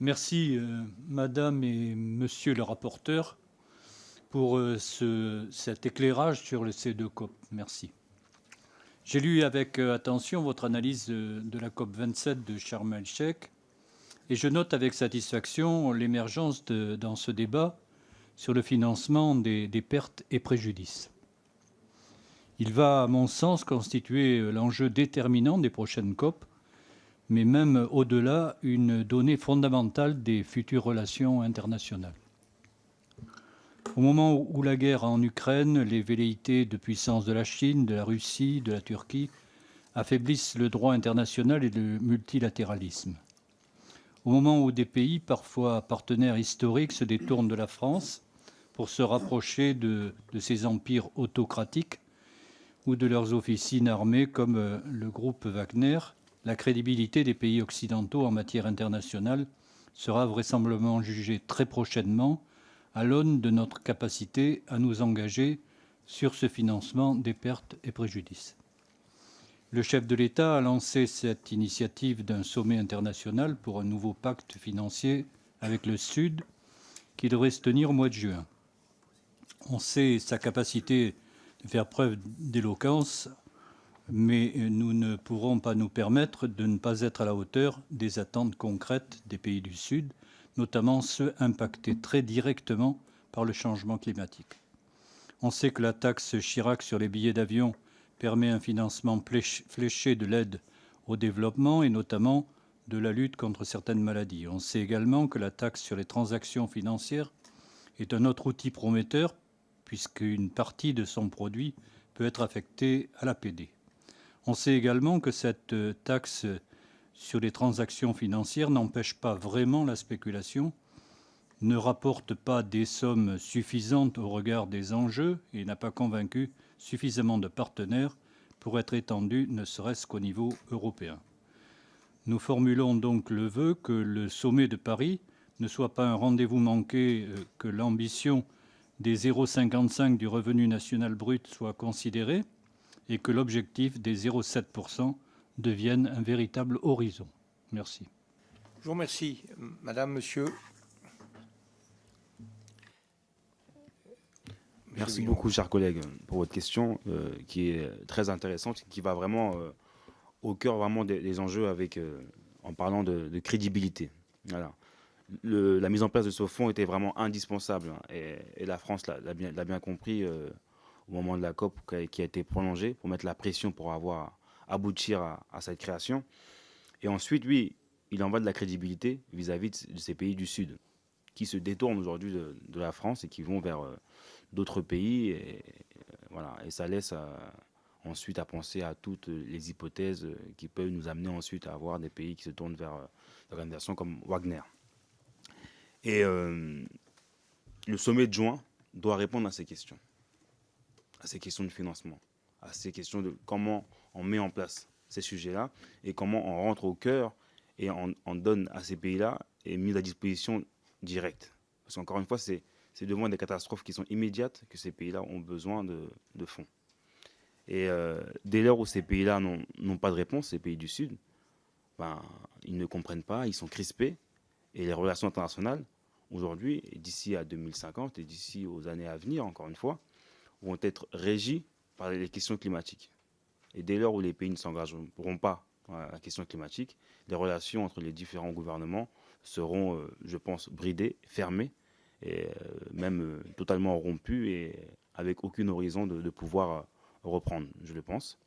Merci, Madame et Monsieur le rapporteur, pour cet éclairage sur le C2COP. Merci. J'ai lu avec attention votre analyse de la COP 27 de Sharm el-Sheikh et je note avec satisfaction l'émergence dans ce débat sur le financement des pertes et préjudices. Il va, à mon sens, constituer l'enjeu déterminant des prochaines COP, mais même au-delà, une donnée fondamentale des futures relations internationales. Au moment où la guerre en Ukraine, les velléités de puissance de la Chine, de la Russie, de la Turquie affaiblissent le droit international et le multilatéralisme. Au moment où des pays, parfois partenaires historiques, se détournent de la France pour se rapprocher de ces empires autocratiques ou de leurs officines armées comme le groupe Wagner, la crédibilité des pays occidentaux en matière internationale sera vraisemblablement jugée très prochainement à l'aune de notre capacité à nous engager sur ce financement des pertes et préjudices. Le chef de l'État a lancé cette initiative d'un sommet international pour un nouveau pacte financier avec le Sud qui devrait se tenir au mois de juin. On sait sa capacité de faire preuve d'éloquence, mais nous ne pourrons pas nous permettre de ne pas être à la hauteur des attentes concrètes des pays du Sud, notamment ceux impactés très directement par le changement climatique. On sait que la taxe Chirac sur les billets d'avion permet un financement fléché de l'aide au développement et notamment de la lutte contre certaines maladies. On sait également que la taxe sur les transactions financières est un autre outil prometteur puisqu'une partie de son produit peut être affectée à l'APD. On sait également que cette taxe sur les transactions financières n'empêche pas vraiment la spéculation, ne rapporte pas des sommes suffisantes au regard des enjeux et n'a pas convaincu suffisamment de partenaires pour être étendue, ne serait-ce qu'au niveau européen. Nous formulons donc le vœu que le sommet de Paris ne soit pas un rendez-vous manqué, que l'ambition des 0,55 du revenu national brut soit considérée et que l'objectif des 0,7% devienne un véritable horizon. Merci. Je vous remercie. Madame, monsieur. Merci beaucoup, chers collègues, pour votre question qui est très intéressante, qui va vraiment au cœur vraiment des enjeux avec, en parlant de crédibilité. Voilà. La mise en place de ce fonds était vraiment indispensable et la France l'a bien compris au moment de la COP qui a été prolongée pour mettre la pression pour aboutir à cette création. Et ensuite, oui, il en va de la crédibilité vis-à-vis de ces pays du Sud qui se détournent aujourd'hui de la France et qui vont vers d'autres pays. Et, voilà. Et ça laisse ensuite à penser à toutes les hypothèses qui peuvent nous amener ensuite à avoir des pays qui se tournent vers des organisations comme Wagner. Et le sommet de juin doit répondre à ces questions de financement, à ces questions de comment on met en place ces sujets-là et comment on rentre au cœur et on donne à ces pays-là et mise à disposition directe. Parce qu'encore une fois, c'est devant des catastrophes qui sont immédiates que ces pays-là ont besoin de fonds. Et dès lors où ces pays-là n'ont pas de réponse, ces pays du Sud, ben, ils ne comprennent pas, ils sont crispés. Et les relations internationales, aujourd'hui, d'ici à 2050 et d'ici aux années à venir, encore une fois, vont être régies par les questions climatiques. Et dès lors où les pays ne s'engageront pas à la question climatique, les relations entre les différents gouvernements seront, je pense, bridées, fermées, et même totalement rompues, et avec aucun horizon de pouvoir reprendre, je le pense.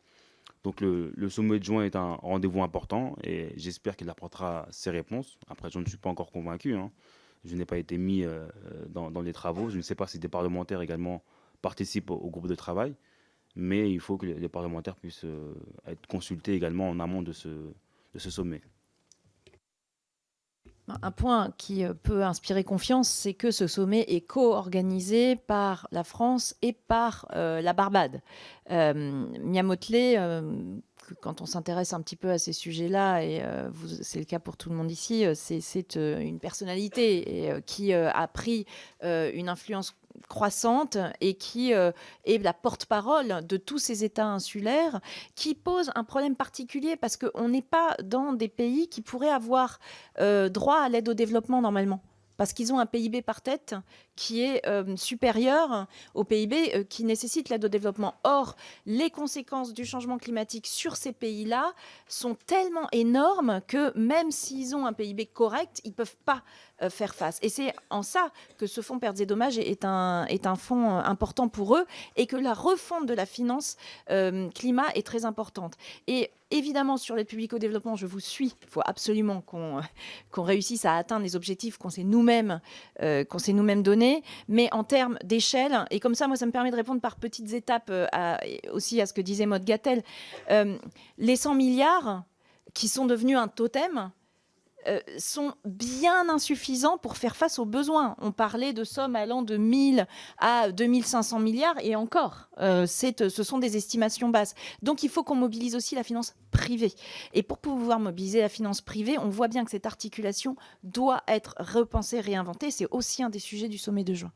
Donc le sommet de juin est un rendez-vous important et j'espère qu'il apportera ses réponses. Après, je ne suis pas encore convaincu. Je n'ai pas été mis dans les travaux. Je ne sais pas si des parlementaires également participent au groupe de travail. Mais il faut que les parlementaires puissent être consultés également en amont de ce sommet. Un point qui peut inspirer confiance, c'est que ce sommet est co-organisé par la France et par la Barbade. Mia Mottley, quand on s'intéresse un petit peu à ces sujets-là, et c'est le cas pour tout le monde ici, c'est une personnalité qui a pris une influence croissante et qui est la porte-parole de tous ces États insulaires, qui pose un problème particulier parce qu'on n'est pas dans des pays qui pourraient avoir droit à l'aide au développement normalement. Parce qu'ils ont un PIB par tête qui est supérieur au PIB qui nécessite l'aide au développement. Or, les conséquences du changement climatique sur ces pays-là sont tellement énormes que même s'ils ont un PIB correct, ils ne peuvent pas faire face. Et c'est en ça que ce fonds pertes et dommages est un fonds important pour eux et que la refonte de la finance climat est très importante. Et évidemment, sur l'aide publique au développement, je vous suis. Il faut absolument qu'on réussisse à atteindre les objectifs qu'on s'est nous-mêmes donnés. Mais en termes d'échelle, et comme ça, moi, ça me permet de répondre par petites étapes aussi à ce que disait Maud Gattel. Les 100 milliards qui sont devenus un totem sont bien insuffisants pour faire face aux besoins. On parlait de sommes allant de 1000 à 2500 milliards et encore, ce sont des estimations basses. Donc il faut qu'on mobilise aussi la finance privée. Et pour pouvoir mobiliser la finance privée, on voit bien que cette articulation doit être repensée, réinventée. C'est aussi un des sujets du sommet de juin.